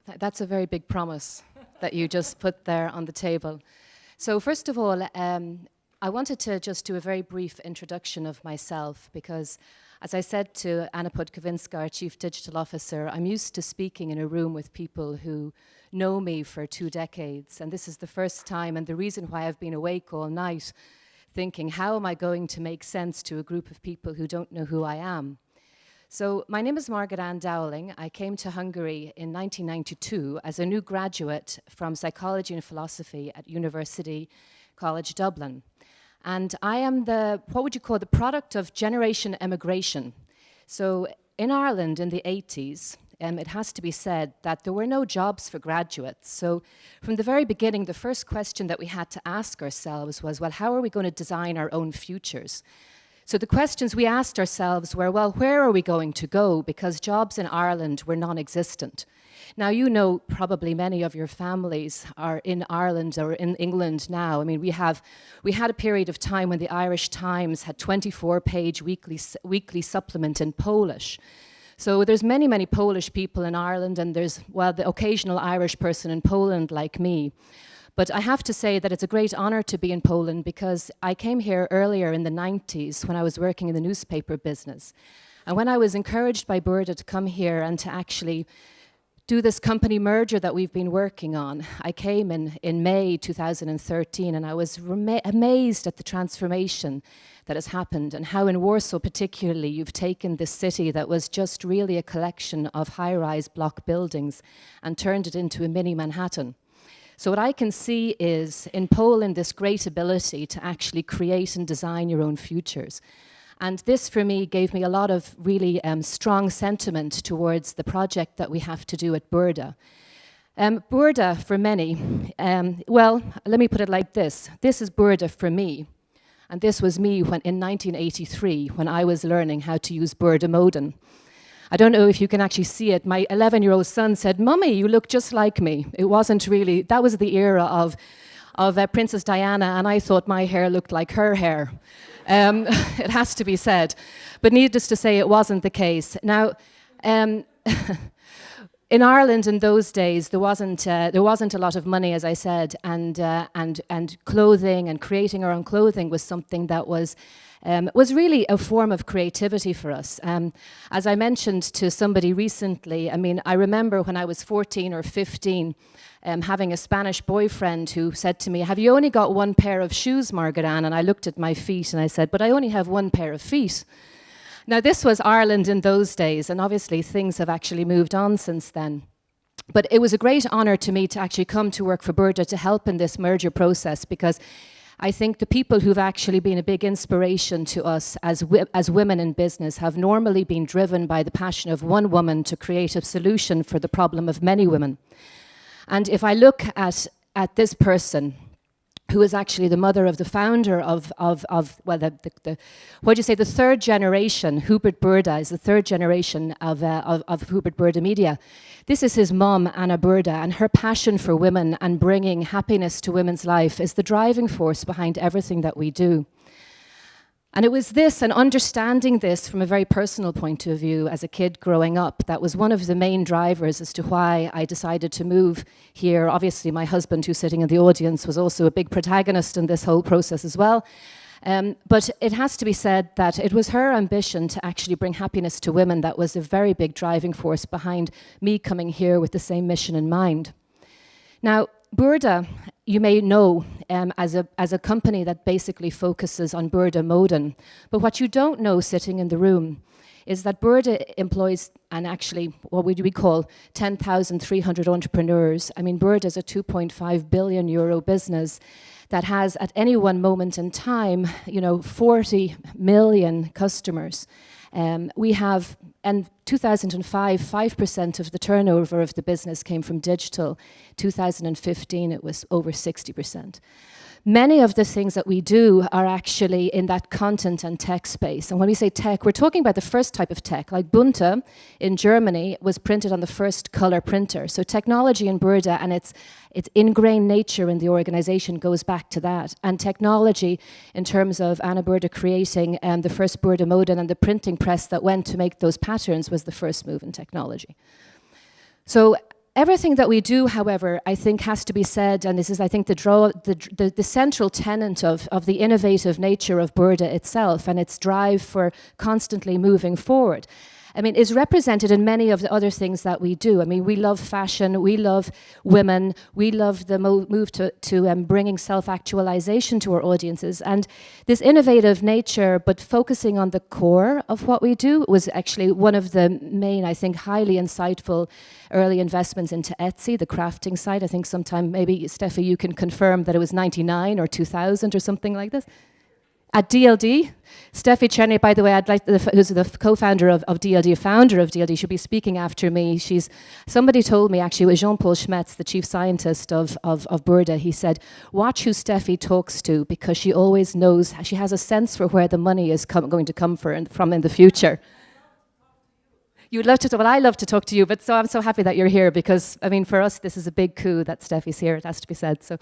That's a very big promise that you just put there on the table. So first of all, I wanted to just do a very brief introduction of myself because, as I said to Anna Podkowinska, our Chief Digital Officer, I'm used to speaking in a room with people who know me for 2 decades, and this is the first time, and the reason why I've been awake all night thinking, how am I going to make sense to a group of people who don't know who I am? So my name is Margaret Dowling. I came to Hungary in 1992 as a new graduate from psychology and philosophy at University College Dublin. And I am what would you call, the product of generation emigration. So in Ireland in the 80s, it has to be said that there were no jobs for graduates. So from the very beginning, the first question that we had to ask ourselves was, well, how are we going to design our own futures? So the questions we asked ourselves were, well, where are we going to go? Because jobs in Ireland were non-existent. Now, you know, probably many of your families are in Ireland or in England now. I mean, we had a period of time when the Irish Times had 24-page weekly supplement in Polish. So there's many, many Polish people in Ireland, and there's, well, the occasional Irish person in Poland like me. But I have to say that it's a great honor to be in Poland because I came here earlier in the 90s when I was working in the newspaper business. And when I was encouraged by Burda to come here and to actually do this company merger that we've been working on, I came in May 2013, and I was amazed at the transformation that has happened and how in Warsaw particularly you've taken this city that was just really a collection of high-rise block buildings and turned it into a mini Manhattan. So what I can see is in Poland this great ability to actually create and design your own futures. And this for me gave me a lot of really strong sentiment towards the project that we have to do at Burda. Burda for many, well, let me put it like this. This is Burda for me. And this was me in 1983 when I was learning how to use Burda modem. I don't know if you can actually see it. My 11-year-old son said, "Mummy, you look just like me." It wasn't really, that was the era of Princess Diana, and I thought my hair looked like her hair. It has to be said. But needless to say, it wasn't the case. Now, in Ireland in those days, there wasn't a lot of money, as I said, and clothing and creating our own clothing was something that was really a form of creativity for us. As I mentioned to somebody recently, I mean, I remember when I was 14 or 15, having a Spanish boyfriend who said to me, "Have you only got one pair of shoes, Margaret Ann?" And I looked at my feet and I said, "But I only have one pair of feet." Now, this was Ireland in those days, and obviously things have actually moved on since then. But it was a great honor to me to actually come to work for Burda to help in this merger process, because I think the people who've actually been a big inspiration to us as women in business have normally been driven by the passion of one woman to create a solution for the problem of many women. And if I look at this person, who is actually the mother of the founder of well, the third generation, Hubert Burda is the third generation of Hubert Burda Media. This is his mom, Anna Burda, and her passion for women and bringing happiness to women's life is the driving force behind everything that we do. And it was this, and understanding this from a very personal point of view as a kid growing up, that was one of the main drivers as to why I decided to move here. Obviously, my husband, who's sitting in the audience, was also a big protagonist in this whole process as well. But it has to be said that it was her ambition to actually bring happiness to women that was a very big driving force behind me coming here with the same mission in mind. Now, Burda, you may know as a company that basically focuses on Burda modem. But what you don't know sitting in the room is that Burda employs, and actually what we call 10,300 entrepreneurs. I mean, Burda is a 2.5 billion euro business that has at any one moment in time, 40 million customers. We have, in 2005, 5% of the turnover of the business came from digital. 2015, it was over 60%. Many of the things that we do are actually in that content and tech space. And when we say tech, we're talking about the first type of tech. Like Bunta in Germany was printed on the first color printer. So technology in Burda and its ingrained nature in the organization goes back to that. And technology in terms of Anna Burda creating the first Burda modem and the printing press that went to make those patterns was the first move in technology. So everything that we do, however, I think has to be said, and this is, I think, the central tenet of the innovative nature of Burda itself and its drive for constantly moving forward. I mean, is represented in many of the other things that we do. I mean, we love fashion, we love women, we love the move to bringing self-actualization to our audiences. And this innovative nature, but focusing on the core of what we do, was actually one of the main, I think, highly insightful early investments into Etsy, the crafting site. I think sometime, maybe, Steffi, you can confirm that it was 99 or 2000 or something like this. At DLD, Steffi Cheney, by the way, who's the co-founder of DLD, founder of DLD, should be speaking after me. Somebody told me, actually, it was Jean-Paul Schmetz, the chief scientist of Burda. He said, watch who Steffi talks to, because she always knows, she has a sense for where the money is going to come from in the future. You'd love to talk, well, I love to talk to you, but so I'm so happy that you're here, because, I mean, for us, this is a big coup that Steffi's here, it has to be said. So.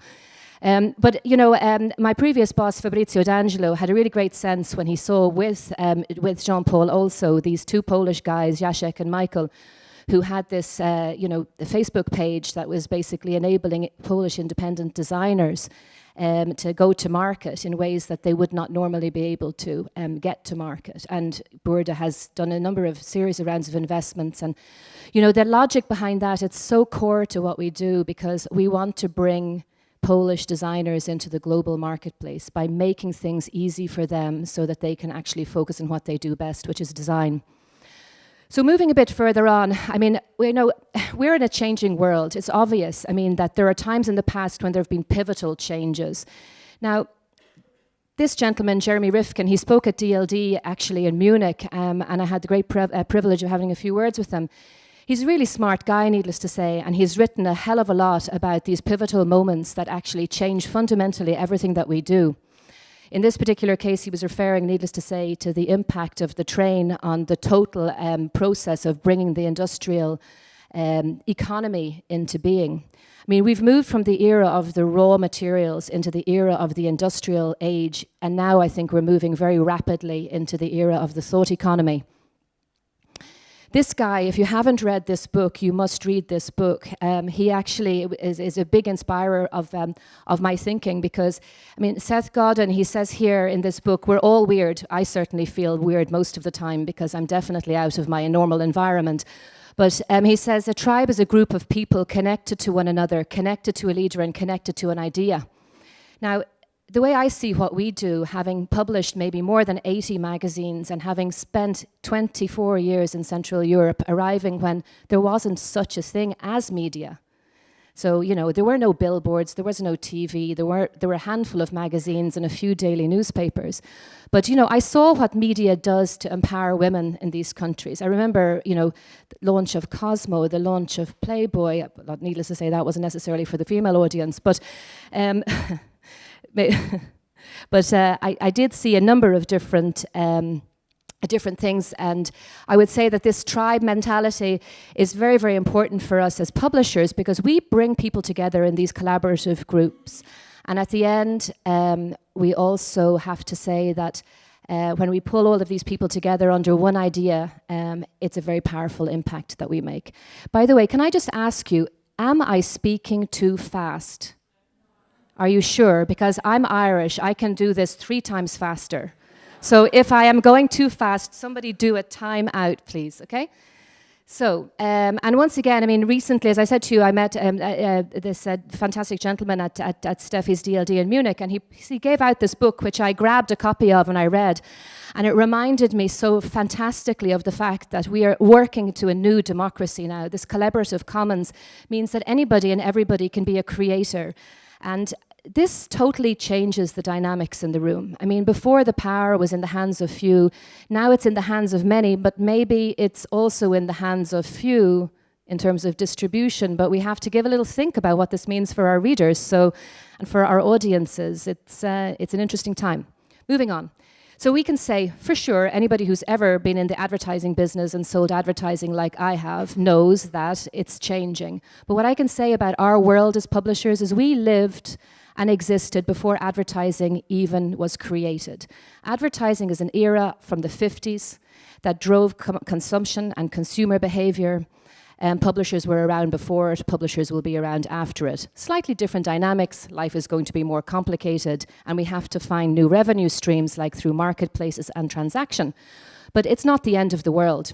But, you know, my previous boss, Fabrizio D'Angelo, had a really great sense when he saw with Jean-Paul also these two Polish guys, Jacek and Michael, who had this, you know, the Facebook page that was basically enabling Polish independent designers to go to market in ways that they would not normally be able to get to market. And Burda has done a series of rounds of investments. And, you know, the logic behind that, it's so core to what we do, because we want to bring Polish designers into the global marketplace by making things easy for them so that they can actually focus on what they do best, which is design. So moving a bit further on, I mean, we know we're in a changing world. It's obvious, I mean, that there are times in the past when there have been pivotal changes. Now, this gentleman, Jeremy Rifkin, he spoke at DLD actually in Munich, and I had the great privilege of having a few words with him. He's a really smart guy, needless to say, and he's written a hell of a lot about these pivotal moments that actually change fundamentally everything that we do. In this particular case, he was referring, needless to say, to the impact of the train on the total process of bringing the industrial economy into being. I mean, we've moved from the era of the raw materials into the era of the industrial age, and now I think we're moving very rapidly into the era of the thought economy. This guy, if you haven't read this book, you must read this book. He actually is a big inspirer of my thinking, because, I mean, Seth Godin, he says here in this book, we're all weird. I certainly feel weird most of the time because I'm definitely out of my normal environment. But he says a tribe is a group of people connected to one another, connected to a leader and connected to an idea. Now, the way I see what we do, having published maybe more than 80 magazines and having spent 24 years in Central Europe, arriving when there wasn't such a thing as media. So, you know, there were no billboards, there was no TV, there were a handful of magazines and a few daily newspapers. But, you know, I saw what media does to empower women in these countries. I remember, you know, the launch of Cosmo, the launch of Playboy. Needless to say, that wasn't necessarily for the female audience, but I did see a number of different things, and I would say that this tribe mentality is very, very important for us as publishers, because we bring people together in these collaborative groups. And at the end, we also have to say that when we pull all of these people together under one idea, it's a very powerful impact that we make. By the way, can I just ask you, am I speaking too fast? Are you sure? Because I'm Irish, I can do this 3 times faster. So if I am going too fast, somebody do a time out, please, okay? So, and once again, I mean, recently, as I said to you, I met this fantastic gentleman at Steffi's DLD in Munich, and he gave out this book, which I grabbed a copy of and I read. And it reminded me so fantastically of the fact that we are working to a new democracy now. This collaborative commons means that anybody and everybody can be a creator. And this totally changes the dynamics in the room. I mean, before the power was in the hands of few, now it's in the hands of many, but maybe it's also in the hands of few in terms of distribution, but we have to give a little think about what this means for our readers, and for our audiences. It's an interesting time. Moving on. So we can say, for sure, anybody who's ever been in the advertising business and sold advertising like I have knows that it's changing. But what I can say about our world as publishers is we lived and existed before advertising even was created. Advertising is an era from the 50s that drove consumption and consumer behavior. Publishers were around before it, publishers will be around after it. Slightly different dynamics, life is going to be more complicated, and we have to find new revenue streams like through marketplaces and transaction. But it's not the end of the world.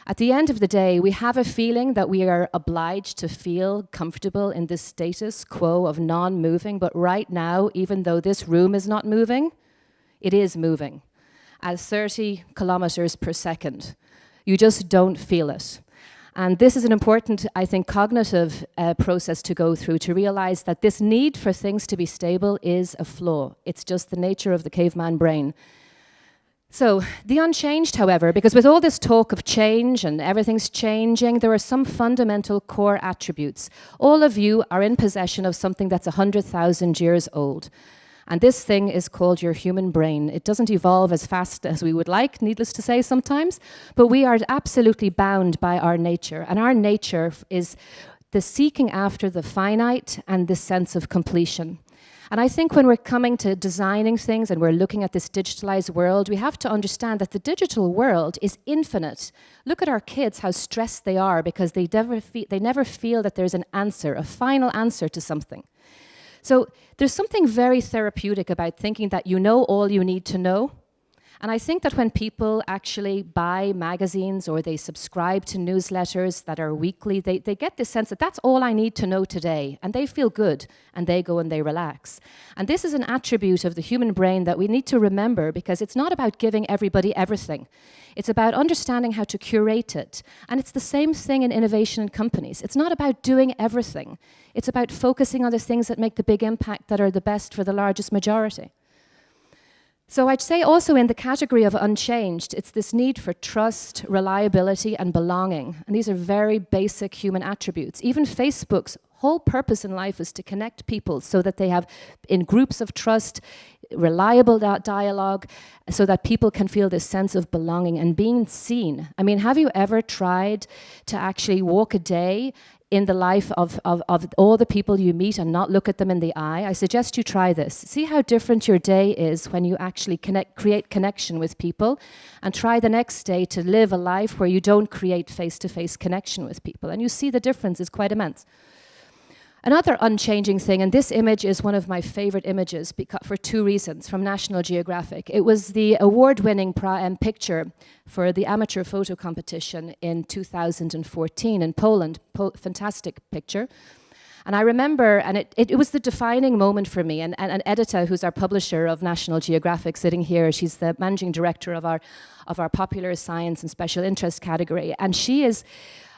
At the end of the day, we have a feeling that we are obliged to feel comfortable in this status quo of non-moving, but right now, even though this room is not moving, it is moving at 30 kilometers per second. You just don't feel it. And this is an important, I think, cognitive process to go through, to realize that this need for things to be stable is a flaw. It's just the nature of the caveman brain. So, the unchanged, however, because with all this talk of change and everything's changing, there are some fundamental core attributes. All of you are in possession of something that's 100,000 years old. And this thing is called your human brain. It doesn't evolve as fast as we would like, needless to say sometimes, but we are absolutely bound by our nature. And our nature is the seeking after the finite and the sense of completion. And I think when we're coming to designing things and we're looking at this digitalized world, we have to understand that the digital world is infinite. Look at our kids, how stressed they are because they never feel that there's an answer, a final answer to something. So there's something very therapeutic about thinking that you know all you need to know. And I think that when people actually buy magazines or they subscribe to newsletters that are weekly, they get this sense that that's all I need to know today. And they feel good, and they go and they relax. And this is an attribute of the human brain that we need to remember, because it's not about giving everybody everything. It's about understanding how to curate it. And it's the same thing in innovation in companies. It's not about doing everything. It's about focusing on the things that make the big impact, that are the best for the largest majority. So I'd say also in the category of unchanged, it's this need for trust, reliability, and belonging. And these are very basic human attributes. Even Facebook's whole purpose in life is to connect people so that they have, in groups of trust, reliable dialogue, so that people can feel this sense of belonging and being seen. I mean, have you ever tried to actually walk a day in the life of all the people you meet and not look at them in the eye? I suggest you try this. See how different your day is when you actually create connection with people, and try the next day to live a life where you don't create face-to-face connection with people. And you see the difference is quite immense. Another unchanging thing, and this image is one of my favorite images for two reasons, from National Geographic. It was the award-winning picture for the amateur photo competition in 2014 in Poland. Fantastic picture. And I remember, and it was the defining moment for me, and Edita, who's our publisher of National Geographic, sitting here, she's the managing director of our popular science and special interest category, and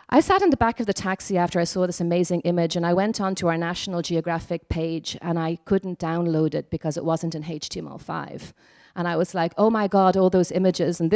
I sat in the back of the taxi after I saw this amazing image, and I went onto our National Geographic page, and I couldn't download it because it wasn't in HTML5. And I was like, oh my God, all those images. And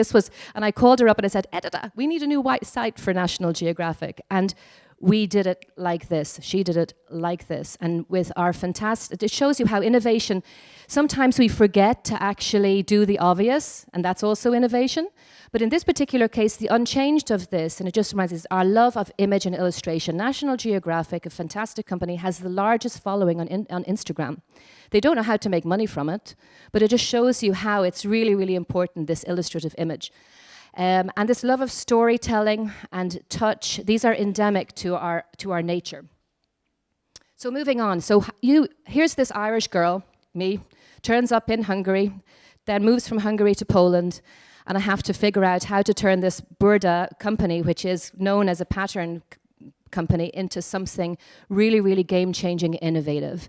I called her up and I said, Edita, we need a new white site for National Geographic. And we did it like this. She did it like this. And with our fantastic, it shows you how innovation, sometimes we forget to actually do the obvious, and that's also innovation. But in this particular case, the unchanged of this, and it just reminds us, our love of image and illustration. National Geographic, a fantastic company, has the largest following on Instagram. They don't know how to make money from it, but it just shows you how it's really, really important, this illustrative image. And this love of storytelling and touch, these are endemic to our nature. So moving on, here's this Irish girl, me, turns up in Hungary, then moves from Hungary to Poland, and I have to figure out how to turn this Burda company, which is known as a pattern company, into something really, really game-changing, innovative.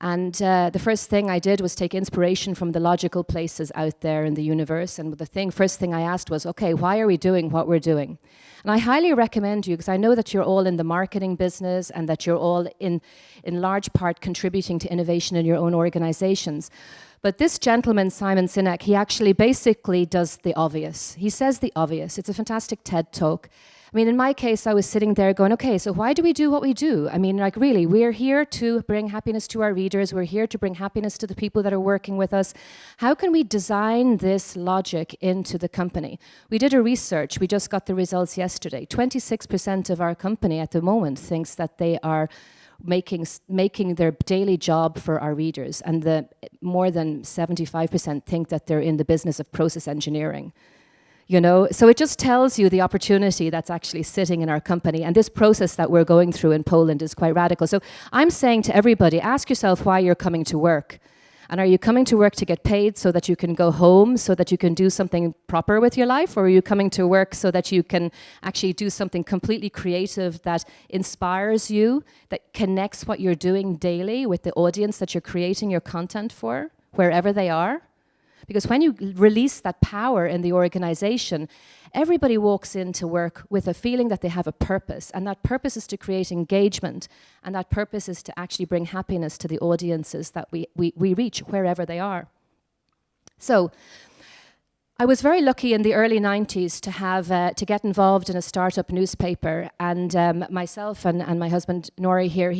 And the first thing I did was take inspiration from the logical places out there in the universe. And first thing I asked was, okay, why are we doing what we're doing? And I highly recommend you, because I know that you're all in the marketing business and that you're all in large part contributing to innovation in your own organizations. But this gentleman, Simon Sinek, he actually basically does the obvious. He says the obvious. It's a fantastic TED talk. I mean, in my case, I was sitting there going, okay, so why do we do what we do? I mean, like, really, we're here to bring happiness to our readers. We're here to bring happiness to the people that are working with us. How can we design this logic into the company? We did a research. We just got the results yesterday. 26% of our company at the moment thinks that they are making their daily job for our readers, and more than 75% think that they're in the business of process engineering. You know, so it just tells you the opportunity that's actually sitting in our company. And this process that we're going through in Poland is quite radical. So I'm saying to everybody, ask yourself why you're coming to work. And are you coming to work to get paid so that you can go home, so that you can do something proper with your life? Or are you coming to work so that you can actually do something completely creative that inspires you, that connects what you're doing daily with the audience that you're creating your content for, wherever they are? Because when you release that power in the organization, everybody walks into work with a feeling that they have a purpose, and that purpose is to create engagement, and that purpose is to actually bring happiness to the audiences that we reach, wherever they are. So I was very lucky in the early 90s to have to get involved in a startup newspaper, and myself and my husband Nori here,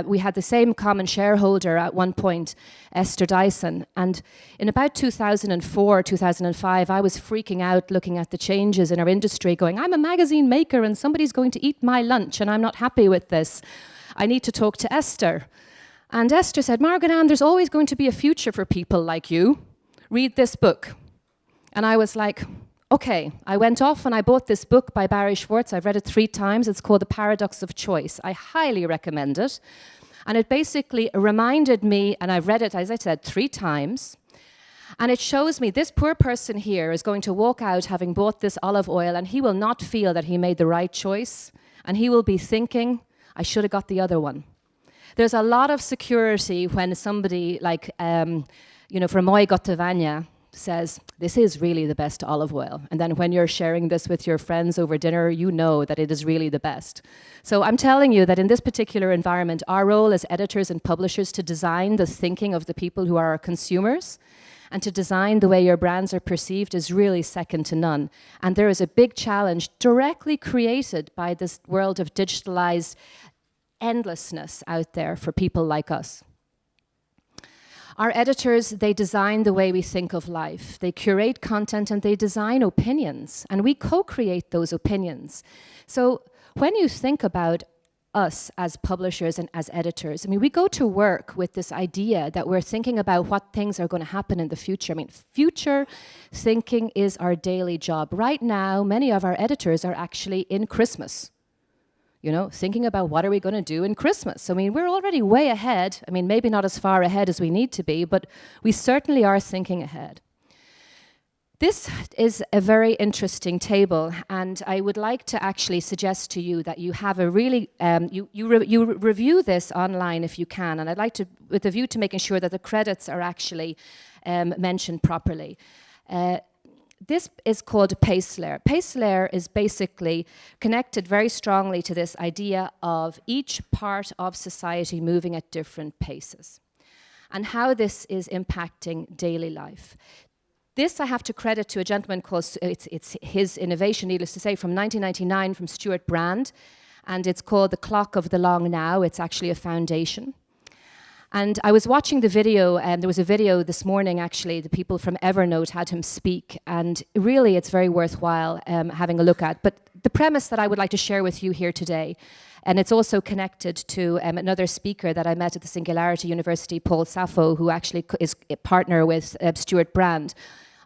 we had the same common shareholder at one point, Esther Dyson, and in about 2004, 2005, I was freaking out looking at the changes in our industry, going, I'm a magazine maker and somebody's going to eat my lunch and I'm not happy with this. I need to talk to Esther. And Esther said, Margaret, Ann, there's always going to be a future for people like you. Read this book. And I was like, okay. I went off and I bought this book by Barry Schwartz. I've read it 3 times. It's called The Paradox of Choice. I highly recommend it. And it basically reminded me, and I've read it, as I said, 3 times. And it shows me this poor person here is going to walk out having bought this olive oil, and he will not feel that he made the right choice. And he will be thinking, I should have got the other one. There's a lot of security when somebody like, from Moje Gotowania, says, this is really the best olive oil. And then when you're sharing this with your friends over dinner, you know that it is really the best. So I'm telling you that in this particular environment, our role as editors and publishers to design the thinking of the people who are our consumers and to design the way your brands are perceived is really second to none. And there is a big challenge directly created by this world of digitalized endlessness out there for people like us. Our editors, they design the way we think of life. They curate content and they design opinions, and we co-create those opinions. So when you think about us as publishers and as editors, I mean, we go to work with this idea that we're thinking about what things are going to happen in the future. I mean, future thinking is our daily job. Right now, many of our editors are actually in Christmas. You know, thinking about what are we going to do in Christmas. I mean, we're already way ahead. I mean, maybe not as far ahead as we need to be, but we certainly are thinking ahead. This is a very interesting table, and I would like to actually suggest to you that you have a really, you review this online if you can, and I'd like to, with a view to making sure that the credits are actually mentioned properly. This is called pace layer. Pace layer is basically connected very strongly to this idea of each part of society moving at different paces and how this is impacting daily life. This I have to credit to a gentleman called, it's his innovation, needless to say, from 1999 from Stuart Brand, and it's called The Clock of the Long Now. It's actually a foundation. And I was watching the video, and there was a video this morning, actually, the people from Evernote had him speak, and really it's very worthwhile having a look at. But the premise that I would like to share with you here today, and it's also connected to another speaker that I met at the Singularity University, Paul Sappho, who actually is a partner with Stuart Brand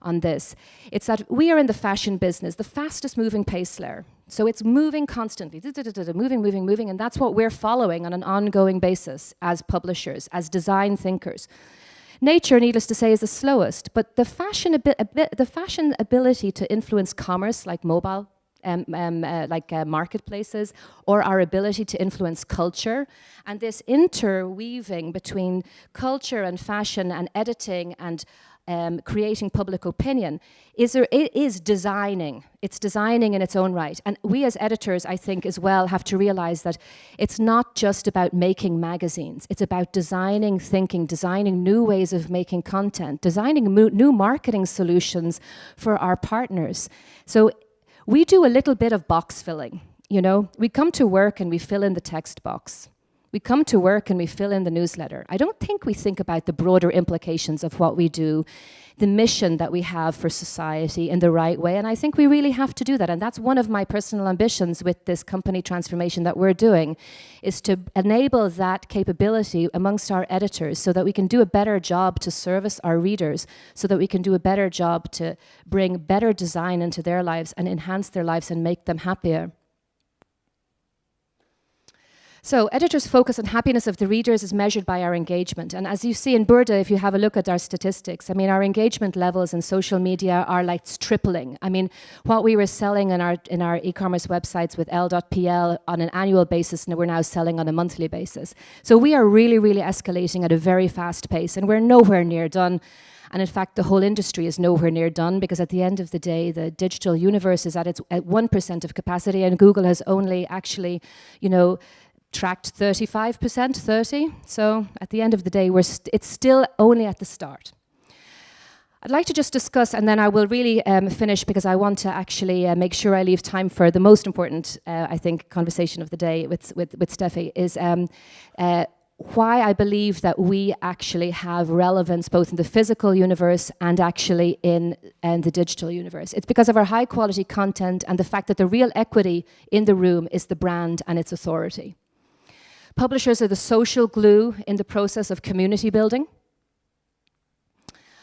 on this. It's that we are in the fashion business, the fastest moving pace layer. So it's moving constantly, moving, and that's what we're following on an ongoing basis as publishers, as design thinkers. Nature, needless to say, is the slowest, but the fashion ability to influence commerce, like mobile, marketplaces, or our ability to influence culture, and this interweaving between culture and fashion and editing and creating public opinion is designing. It's designing in its own right. And we as editors, I think, as well, have to realize that it's not just about making magazines. It's about designing thinking, designing new ways of making content, designing new marketing solutions for our partners. So we do a little bit of box filling. You know, we come to work and we fill in the text box. We come to work and we fill in the newsletter. I don't think we think about the broader implications of what we do, the mission that we have for society in the right way, and I think we really have to do that. And that's one of my personal ambitions with this company transformation that we're doing, is to enable that capability amongst our editors so that we can do a better job to service our readers, so that we can do a better job to bring better design into their lives and enhance their lives and make them happier. So editors' focus on happiness of the readers is measured by our engagement. And as you see in Burda, if you have a look at our statistics, I mean, our engagement levels in social media are like tripling. I mean, what we were selling in our e-commerce websites with L.pl on an annual basis, we're now selling on a monthly basis. So we are really, really escalating at a very fast pace, and we're nowhere near done. And in fact, the whole industry is nowhere near done, because at the end of the day, the digital universe is at 1% of capacity, and Google has only actually, tracked 35%, 30. So at the end of the day, it's still only at the start. I'd like to just discuss, and then I will really finish, because I want to actually make sure I leave time for the most important, I think, conversation of the day with Steffi, is why I believe that we actually have relevance both in the physical universe and actually in the digital universe. It's because of our high quality content and the fact that the real equity in the room is the brand and its authority. Publishers are the social glue in the process of community building.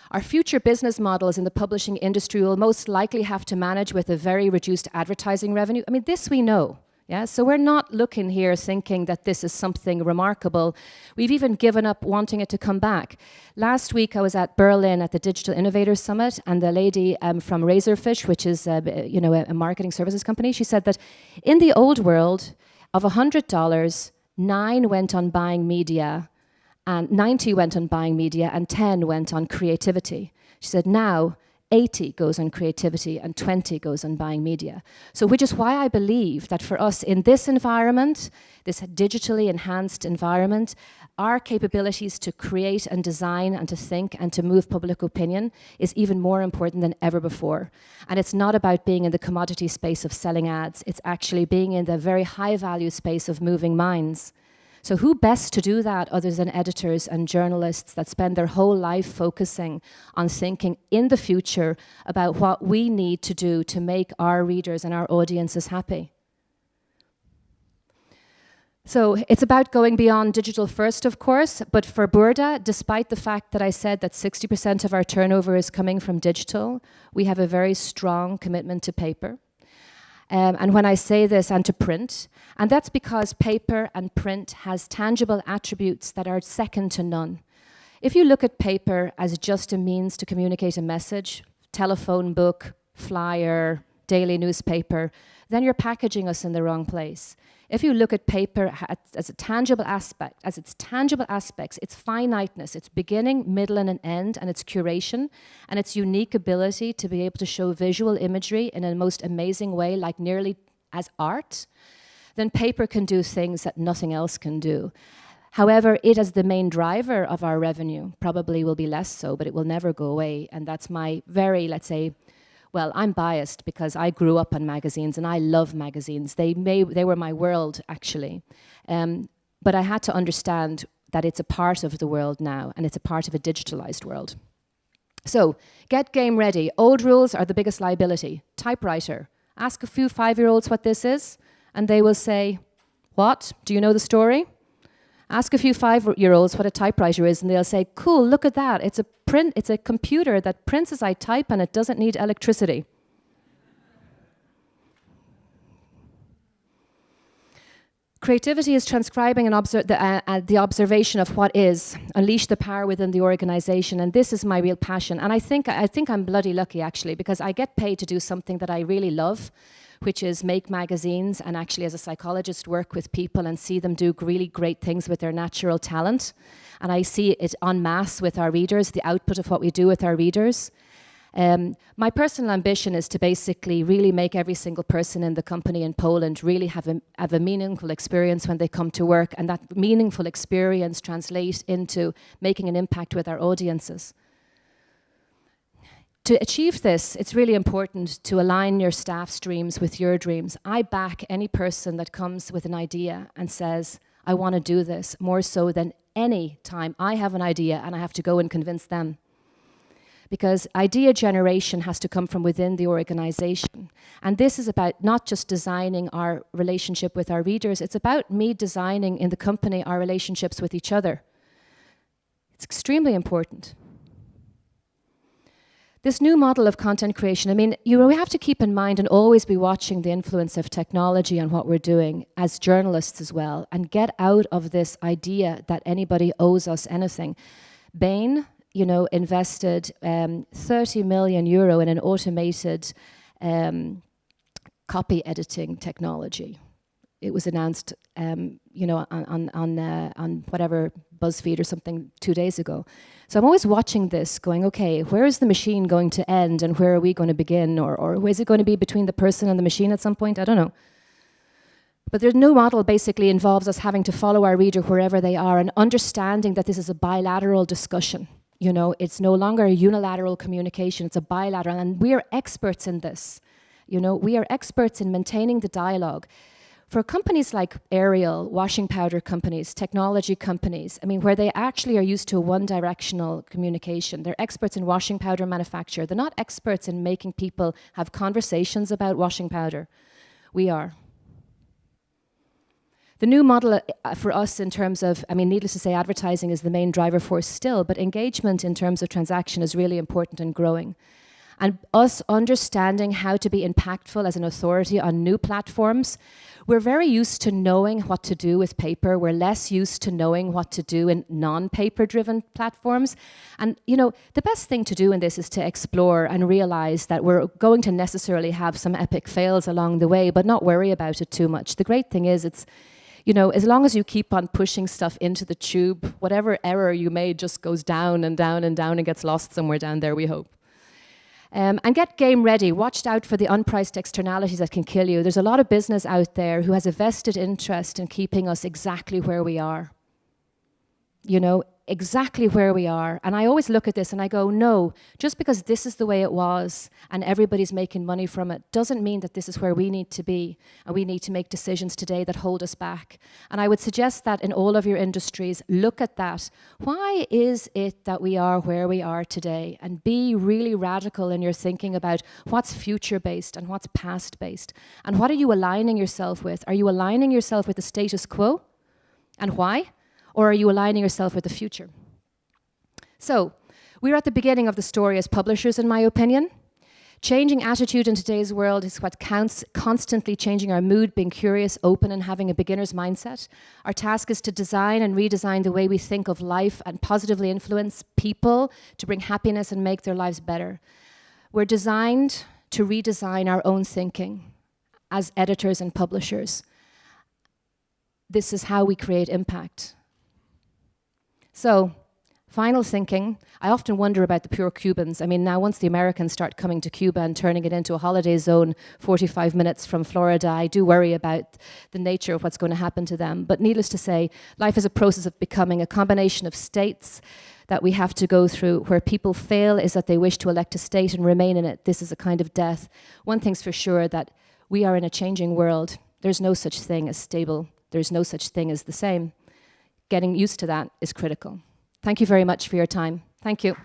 Our future business models in the publishing industry will most likely have to manage with a very reduced advertising revenue. I mean, this we know. Yeah, so we're not looking here thinking that this is something remarkable. We've even given up wanting it to come back. Last week I was at Berlin at the Digital Innovators Summit, and the lady from Razorfish, which is a marketing services company, she said that in the old world of $100, 9 went on buying media, and 90 went on buying media, and 10 went on creativity. She said now 80 goes on creativity and 20 goes on buying media. So which is why I believe that for us in this environment, this digitally enhanced environment, our capabilities to create and design and to think and to move public opinion is even more important than ever before. And it's not about being in the commodity space of selling ads. It's actually being in the very high value space of moving minds. So who best to do that other than editors and journalists that spend their whole life focusing on thinking in the future about what we need to do to make our readers and our audiences happy? So it's about going beyond digital first, of course, but for Burda, despite the fact that I said that 60% of our turnover is coming from digital, we have a very strong commitment to paper. And when I say this, and to print, and that's because paper and print has tangible attributes that are second to none. If you look at paper as just a means to communicate a message, telephone book, flyer, daily newspaper, then you're packaging us in the wrong place. If you look at paper as a tangible aspect, as its tangible aspects, its finiteness, its beginning, middle, and an end, and its curation, and its unique ability to be able to show visual imagery in a most amazing way, like nearly as art, then paper can do things that nothing else can do. However, it as the main driver of our revenue probably will be less so, but it will never go away. And that's my very, let's say, well, I'm biased because I grew up on magazines and I love magazines. They were my world, actually. But I had to understand that it's a part of the world now, and it's a part of a digitalized world. So, get game ready. Old rules are the biggest liability. Typewriter. Ask a few 5-year-olds what this is, and they will say, what? Do you know the story? Ask a few 5-year-olds what a typewriter is, and they'll say, cool, look at that. It's a computer that prints as I type, and it doesn't need electricity. Creativity is transcribing the observation of what is, unleash the power within the organization, and this is my real passion. And I think I'm bloody lucky, actually, because I get paid to do something that I really love, which is make magazines and actually as a psychologist work with people and see them do really great things with their natural talent. And I see it en masse with our readers, the output of what we do with our readers. My personal ambition is to basically really make every single person in the company in Poland really have a meaningful experience when they come to work, and that meaningful experience translates into making an impact with our audiences. To achieve this, it's really important to align your staff's dreams with your dreams. I back any person that comes with an idea and says, I want to do this more so than any time I have an idea and I have to go and convince them. Because idea generation has to come from within the organization. And this is about not just designing our relationship with our readers, it's about me designing in the company our relationships with each other. It's extremely important. This new model of content creation, I mean, we have to keep in mind and always be watching the influence of technology on what we're doing as journalists as well, and get out of this idea that anybody owes us anything. Bain, invested 30 million euro in an automated copy editing technology. It was announced, on whatever BuzzFeed or something 2 days ago. So I'm always watching this, going, okay, where is the machine going to end, and where are we going to begin, or is it going to be between the person and the machine at some point? I don't know. But there's no model basically involves us having to follow our reader wherever they are, and understanding that this is a bilateral discussion. It's no longer a unilateral communication, it's a bilateral, and we are experts in this. We are experts in maintaining the dialogue. For companies like Ariel, washing powder companies, technology companies, I mean, where they actually are used to a one-directional communication, they're experts in washing powder manufacture. They're not experts in making people have conversations about washing powder. We are. The new model for us in terms of, I mean, needless to say, advertising is the main driver force still, but engagement in terms of transaction is really important and growing. And us understanding how to be impactful as an authority on new platforms, we're very used to knowing what to do with paper. We're less used to knowing what to do in non-paper driven platforms. And the best thing to do in this is to explore and realize that we're going to necessarily have some epic fails along the way, but not worry about it too much. The great thing is it's, as long as you keep on pushing stuff into the tube, whatever error you made just goes down and down and down and gets lost somewhere down there, we hope. And get game ready. Watch out for the unpriced externalities that can kill you. There's a lot of business out there who has a vested interest in keeping us exactly where we are. Exactly where we are. And I always look at this and I go, no, just because this is the way it was and everybody's making money from it doesn't mean that this is where we need to be, and we need to make decisions today that hold us back. And I would suggest that in all of your industries, look at that. Why is it that we are where we are today? And be really radical in your thinking about what's future-based and what's past-based. And what are you aligning yourself with? Are you aligning yourself with the status quo? And why? Or are you aligning yourself with the future? So, we're at the beginning of the story as publishers, in my opinion. Changing attitude in today's world is what counts, constantly changing our mood, being curious, open, and having a beginner's mindset. Our task is to design and redesign the way we think of life and positively influence people to bring happiness and make their lives better. We're designed to redesign our own thinking as editors and publishers. This is how we create impact. So, final thinking. I often wonder about the pure Cubans. I mean, now once the Americans start coming to Cuba and turning it into a holiday zone 45 minutes from Florida, I do worry about the nature of what's going to happen to them. But needless to say, life is a process of becoming a combination of states that we have to go through. Where people fail is that they wish to elect a state and remain in it. This is a kind of death. One thing's for sure, that we are in a changing world. There's no such thing as stable. There's no such thing as the same. Getting used to that is critical. Thank you very much for your time. Thank you.